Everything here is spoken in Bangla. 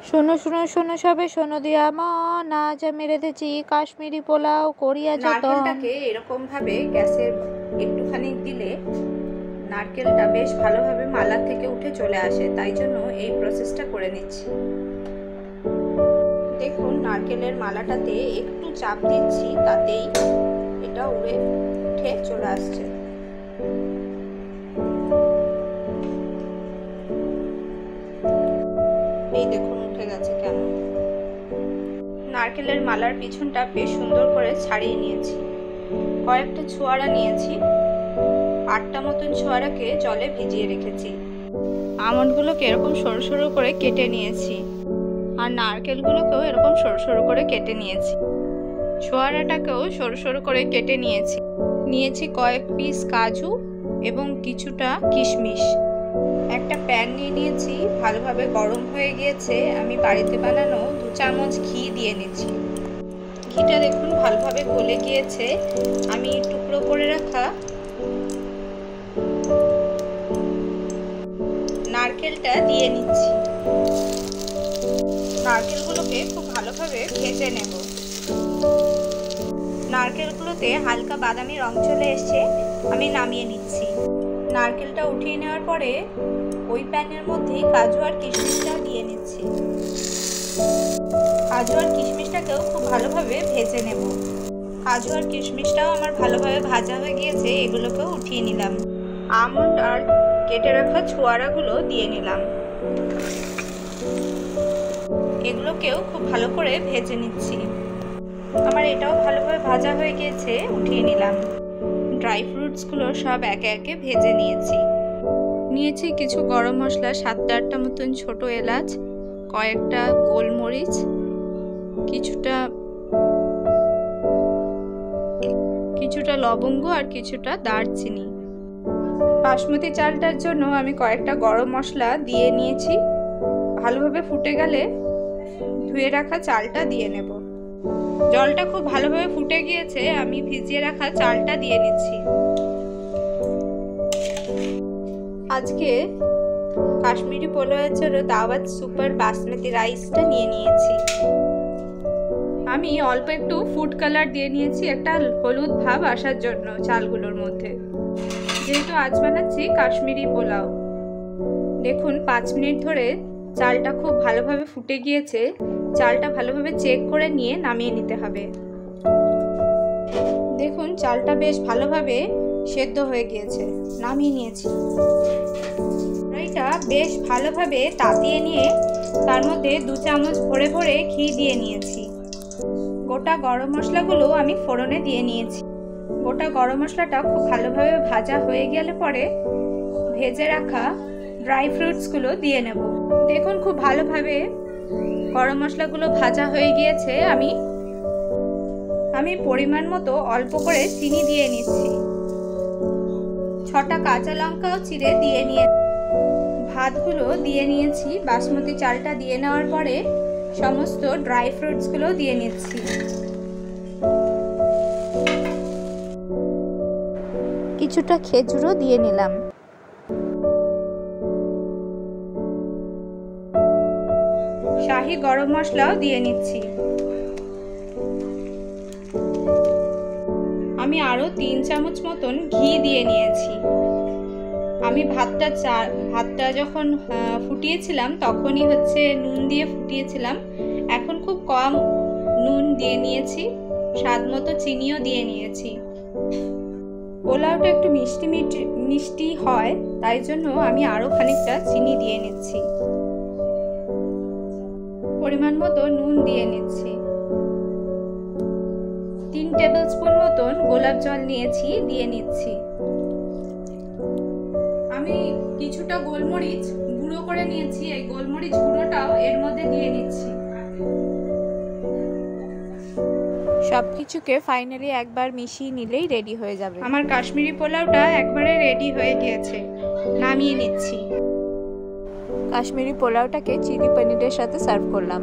শোনো শোনো শোনো সবে শোনো দিয়া মন, আজ আমি রেঁধেছি কাশ্মীরি পোলাও করিয়া যতন। নারকেলটাকে এরকম ভাবে গ্যাসের একটুখানি দিলে নারকেলটা বেশ ভালোভাবে মালা থেকে উঠে চলে আসে, তাই জন্য এই প্রসেসটা করে নিচ্ছি। দেখুন নারকেলের মালাটাতে একটু চাপ দিচ্ছি, তাতেই এটা উঠে চলে আসছে। এই দেখুন উঠে গেছে কেন। নারকেলের মালার পিছনটা বেশ সুন্দর করে ছাড়িয়ে নিয়েছি। কয়েকটা ছোয়ারা নিয়েছি, 8টা মতন ছোয়ারাকে জলে ভিজিয়ে রেখেছি। আমন্ডগুলোকে এরকম সরু সরু করে কেটে নিয়েছি, আর নারকেলগুলোকেও এরকম সরু সরু করে কেটে নিয়েছি। ছোয়ারাটাকেও সরু সরু করে কেটে নিয়েছি কয়েক পিস কাজু এবং কিছুটা কিশমিশ। একটা প্যান নিয়ে নিয়েছি, ভালোভাবে গরম হয়ে গিয়েছে। আমি বাড়িতে বানানো 2 চামচ ঘি দিয়ে নিচ্ছি। ঘিটা দেখুন ভালোভাবে গলে গিয়েছে। আমি টুকরো করে রাখা নারকেলটা দিয়ে নিচ্ছি। নারকেলগুলোকে খুব ভালোভাবে ভেজে নেব। নারকেলগুলোতে হালকা বাদামি রং চলে এসছে, আমি নামিয়ে নিচ্ছি। নারকেলটা উঠিয়ে নেওয়ার পরে ওই প্যানের মধ্যেই কাজু আর কিশমিশটা দিয়ে নিচ্ছি। কাজু আর কিশমিশটাকেও খুব ভালোভাবে ভেজে নেব। কাজু আর কিশমিশটাও আমার ভালোভাবে ভাজা হয়ে গিয়েছে, এগুলোকেও উঠিয়ে নিলাম। আমন্ড আর কেটে রাখা ছোয়ারাগুলো দিয়ে নিলাম। এগুলোকেও খুব ভালো করে ভেজে নিচ্ছি। আমার এটাও ভালোভাবে ভাজা হয়ে গিয়েছে, উঠিয়ে নিলাম। ড্রাই ফ্রুটসগুলো সব একে একে ভেজে নিয়েছি কিছু গরম মশলা, 7-8টা মতন ছোট এলাচ, কয়েকটা গোলমরিচ, কিছুটা লবঙ্গ আর কিছুটা দারচিনি। বাসমতি চালটার জন্য আমি কয়েকটা গরম মশলা দিয়ে নিয়েছি। ভালোভাবে ফুটে গেলে ধুয়ে রাখা চালটা দিয়ে নেব। জলটা খুব ভালোভাবে ফুটে গিয়েছে, আমি ভিজিয়ে রাখা চালটা দিয়ে নিচ্ছি। আজকে কাশ্মীরি পোলাওয়ের জন্য দাওয়াত সুপার বাসমতি রাইসটা নিয়ে নিয়েছি। আমি অল্প একটু ফুড কালার দিয়ে নিয়েছি, একটা হলুদ ভাব আসার জন্য চালগুলোর মধ্যে, যেহেতু আজ বানাচ্ছি কাশ্মীরি পোলাও। দেখুন 5 মিনিট ধরে চালটা খুব ভালোভাবে ফুটে গিয়েছে। চালটা ভালোভাবে চেক করে নিয়ে নামিয়ে নিতে হবে। দেখুন চালটা বেশ ভালোভাবে সেদ্ধ হয়ে গিয়েছে, নামিয়ে নিয়েছি। কড়াইটা বেশ ভালোভাবে তাতিয়ে নিয়ে তার মধ্যে 2 চামচ ভরে ভরে ঘি দিয়ে নিয়েছি। গোটা গরম মশলাগুলো আমি ফোড়নে দিয়ে নিয়েছি। গোটা গরম মশলাটা খুব ভালোভাবে ভাজা হয়ে গেলে পরে ভেজে রাখা ড্রাই ফ্রুটসগুলো দিয়ে নেব। দেখুন খুব ভালোভাবে গরম মশলাগুলো ভাজা হয়ে গিয়েছে। আমি পরিমাণ মতো অল্প করে চিনি দিয়ে নিচ্ছি। 6টা কাঁচা লঙ্কাও চিড়ে দিয়ে নিয়ে ভাতগুলো দিয়ে নিয়েছি। বাসমতি চালটা দিয়ে নেওয়ার পরে সমস্ত ড্রাই ফ্রুটসগুলো দিয়ে নিচ্ছি। কিছুটা খেজুরও দিয়ে নিলাম। শাহি গরম মশলাও দিয়ে নিচ্ছি। আমি আরো 3 চামচ মতন ঘি দিয়ে নিয়েছি। আমি ভাতটা যখন ফুটিয়েছিলাম তখনই নুন দিয়ে ফুটিয়েছিলাম। এখন খুব কম নুন দিয়ে নিয়েছি, স্বাদ মতো চিনিও দিয়ে নিয়েছি। পোলাওটা একটু মিষ্টি হয়, তাই জন্য আমি আরো খানিকটা চিনি দিয়ে নিচ্ছি। পরিমাণ মতো নুন দিয়ে নিচ্ছি। 3 টেবিল স্পুন মতন গোলাপ জল নিয়েছি, দিয়ে নিচ্ছি। আমি কিছুটা গোলমরিচ গুঁড়ো করে নিয়েছি, এই গোলমরিচ গুঁড়োটাও এর মধ্যে দিয়ে নিচ্ছি। সবকিছুকে ফাইনালি একবার মিশিয়ে নিলেই রেডি হয়ে যাবে। আমার কাশ্মীরি পোলাওটা একবারে রেডি হয়ে গিয়েছে, নামিয়ে নিচ্ছি। কাশ্মীরি পোলাওটাকে চিলি পনিরের সাথে সার্ভ করলাম।